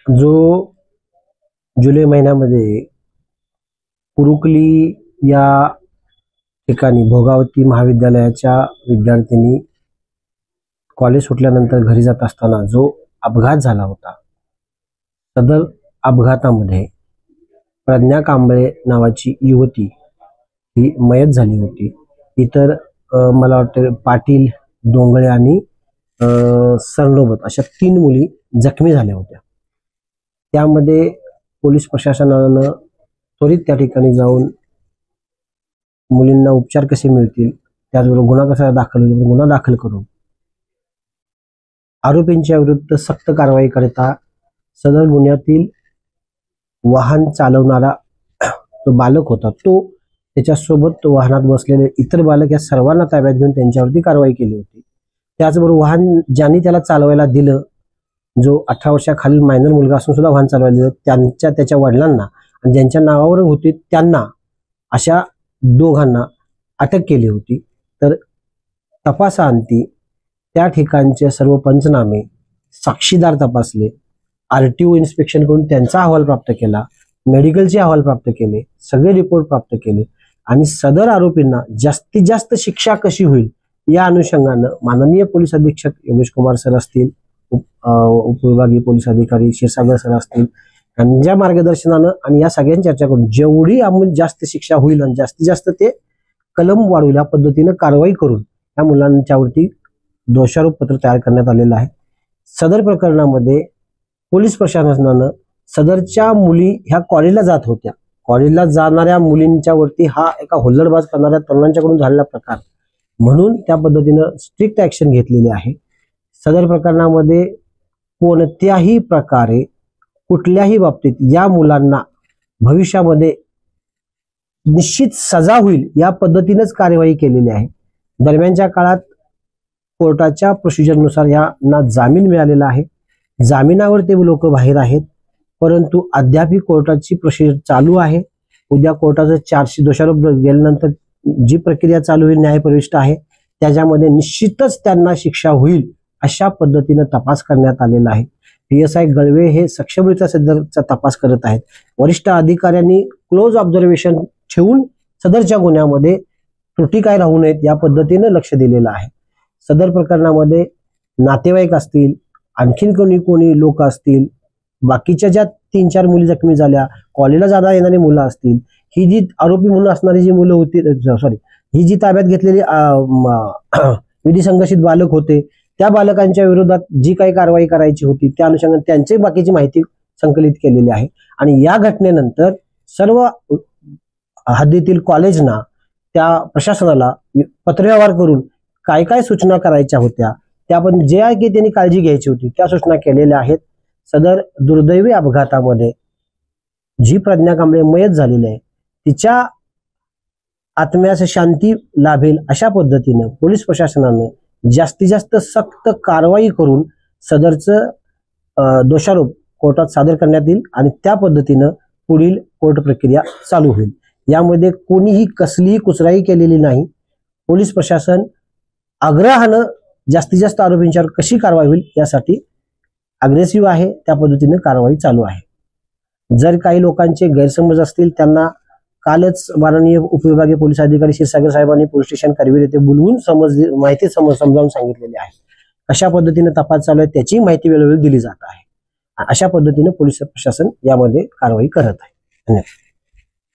जो जुलै महिन्यामध्ये कुरुकली या ठिकाणी भोगावती महाविद्यालयाच्या विद्यार्थिनी कॉलेज सुटल्यानंतर घरी जात असताना जो अपघात झाला होता, सदर अपघातामध्ये प्रज्ञा कांबळे नावाची युवती ही मयत झाली होती. इतर मला वाटतं पाटील, डोंगळे आणि सरनोबत अशा 3 मुली जखमी झाल्या होत्या. त्यामध्ये पोलीस प्रशासनानं त्वरित त्या ठिकाणी जाऊन मुलींना उपचार कसे मिळतील, त्याचबरोबर गुन्हा कसा दाखल होईल, गुन्हा दाखल करून आरोपींच्या विरुद्ध सक्त कारवाई करता सदर गुन्ह्यातील वाहन चालवणारा तो बालक होता, तो त्याच्यासोबत वाहनात बसलेले इतर बालक या सर्वांना ताब्यात घेऊन त्यांच्यावरती कारवाई केली होती. त्याचबरोबर वाहन ज्यांनी त्याला चालवायला दिलं, जो 18 वर्षाखालील मायनर मुलगा असून सुद्धा वाहन चालवायला दिलं, त्याच्या वडिलांना आणि ज्यांच्या नावावर होती त्यांना, अशा दोघांना अटक केली होती. तर तपासाअंती त्या ठिकाणचे सर्व पंचनामे, साक्षीदार तपासले, RTO इन्स्पेक्शन करून त्यांचा अहवाल प्राप्त केला, मेडिकलचे अहवाल प्राप्त केले, सगळे रिपोर्ट प्राप्त केले आणि सदर आरोपींना जास्तीत जास्त शिक्षा कशी होईल या अनुषंगानं माननीय पोलीस अधीक्षक योगेश कुमार सर असतील, उपविभागीय पोलीस अधिकारी क्षीरसागर सर असतील, यांच्या मार्गदर्शनानं आणि या सगळ्यांची चर्चा करून जेवढी जास्त शिक्षा होईल आणि जास्तीत जास्त ते कलम वाढवून या पद्धतीनं कारवाई करून या मुलांच्यावरती दोषारोप पत्र तयार करण्यात आलेलं आहे. सदर प्रकरणामध्ये पोलीस प्रशासनानं सदरच्या मुली ह्या कॉलेजला जात होत्या, कॉलेजला जाणाऱ्या मुलींच्या वरती हा एका हुल्लडबाज करणाऱ्या तरुणांच्याकडून झालेला प्रकार म्हणून त्या पद्धतीनं स्ट्रिक्ट ऍक्शन घेतलेली आहे. सदर प्रकरणामध्ये कोणत्याही प्रकारे कुठल्याही बाबतीत या मुलांना भविष्यामध्ये निश्चित सजा होईल या पद्धतीनेच कार्यवाही केलेली आहे. दरम्यानच्या काळात कोर्टाच्या प्रोसिजरनुसार यांना जामीन मिळालेला आहे. जामिनावर ते लोक बाहेर आहेत, परंतु अद्याप कोर्टाची प्रोसिजर चालू आहे. उद्या कोर्टाचं चार्जशीट दोषारोप गेल्यानंतर जी प्रक्रिया चालू होईल, न्यायप्रविष्ट आहे, त्याच्यामध्ये निश्चितच त्यांना शिक्षा होईल अशा पद्धतीने तपास करण्यात आलेला आहे. PSI गळवे हे सक्षमरित्या सदरचा तपास करत आहेत. वरिष्ठ अधिकाऱ्यांनी क्लोज ऑब्झर्वेशन ठेवून सदरच्या गुन्ह्यामध्ये त्रुटी काय राहू नयेत या पद्धतीने लक्ष दिलेलं आहे. सदर प्रकरणामध्ये नातेवाईक असतील, आणखीन कोणी लोक असतील, बाकीच्या ज्या 3-4 मुली जखमी झाल्या, कॉलेजला जाता येणारी मुलं असतील, ही जी आरोपी म्हणून असणारी जी मुलं होती, ही जी ताब्यात घेतलेली विधी संघर्षित बालक होते, त्या बालकांच्या विरोधात जी काही कारवाई करायची होती त्या अनुषंगाने त्यांची बाकीची माहिती संकलित केलेली आहे. आणि या घटनेनंतर सर्व हद्दीतील कॉलेजना त्या प्रशासनाला पत्रव्यवहार करून काय काय सूचना करायच्या होत्या त्या पण जे आहे की त्यांनी काळजी घ्यायची होती त्या सूचना केलेल्या आहेत. सदर दुर्दैवी अपघातामध्ये जी प्रज्ञा कांबळे मयत झालेली आहे तिच्या आत्म्यास शांती लाभेल अशा पद्धतीने पोलीस प्रशासनाने जास्तीत जास्त सक्त कारवाई करून सदरचं दोषारोप कोर्टात सादर करण्यात येईल आणि त्या पद्धतीने पुढील कोर्ट प्रक्रिया चालू होईल. यामध्ये कोणीही कसलीही कुचराई केलेली नाही. पोलीस प्रशासन आग्रहानं जास्तीत जास्त आरोपींच्यावर कशी कारवाई होईल यासाठी अग्रेसिव्ह आहे, त्या पद्धतीने कारवाई चालू आहे. जर काही लोकांचे गैरसमज असतील त्यांना कालच माननीय उपविभागीय पोलीस अधिकारी क्षीरसागर साहेबांनी पोलीस स्टेशन करवीर येथे बोलवून माहिती समजावून सांगितलेली आहे. कशा पद्धतीने तपास चालू आहे त्याची माहिती वेळोवेळी दिली जात आहे. अशा पद्धतीने पोलीस प्रशासन यामध्ये कारवाई करत आहे. धन्यवाद.